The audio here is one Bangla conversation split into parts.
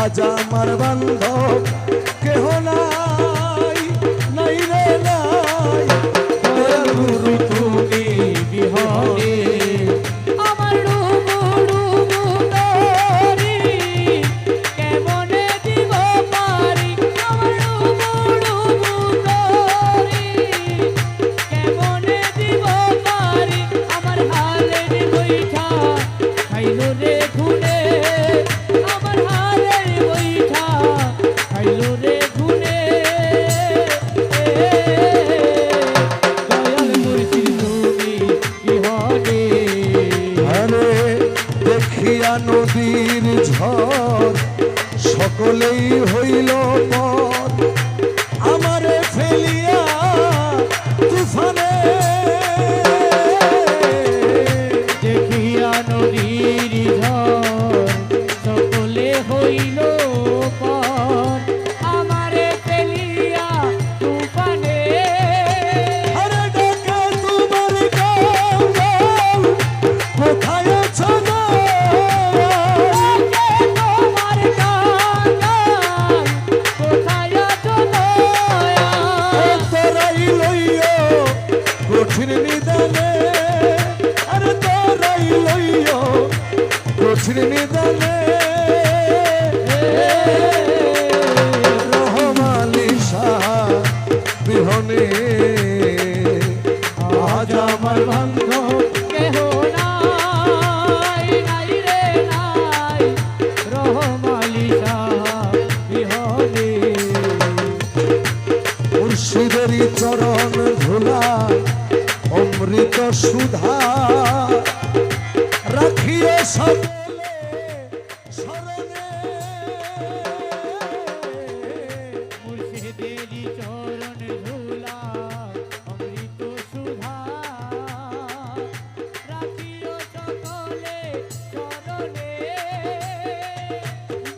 আজ আমার বান্ধব কেহ নাই, নাই রে নাই। দয়াল গুরু তুমি বিহনে আমার ডুবু ডুবু তরি কেমনে দিব পারি, আমার ডুবু ডুবু তরি কেমনে দিব পারি, আমার হালের বৈঠা খাইলো রে খুনে, আমার হালের বৈঠা খাইলো রে খুনে। দয়াল মুর্শিদ তুমি বিহনে আরে দেখিয়া নদীর ঝড় সকলেই হইল পর, আমারে ফেলিয়া তুফানে। দেখিয়া নদীর ঝড় সকলে হইল পর, আমারে ফেলিয়া তুফানে। আরে ডাকে তোমার কাঙ্গাল, কোথায় আছো গো? ডাকে তোমার কাঙ্গাল, কোথায় আছো দয়াল? তোরাই লইও কঠিন নিদানে, আরে তোরাই লইও কঠিন নিদানে। রহমালি শাহ বিহনে আজ আমার বান্ধব কেহ নাই, নাই রে নাই, রহমালি শাহ বিহনে। মুর্শিদেরই চরণ ধুলা অমৃত সুধা, রাখিও সকলে স্মরণে। মুর্শিদেরই চরণ ধুলা অমৃত সুধা, রাখিও সকলে চরণে।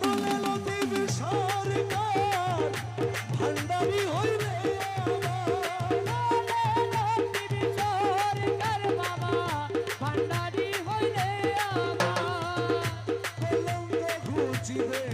বলে লতিফ সরকার ভান্ডারি হইলে সরকার বাবা ভান্ডারি হইলে আমার কলঙ্ক ঘুচিবে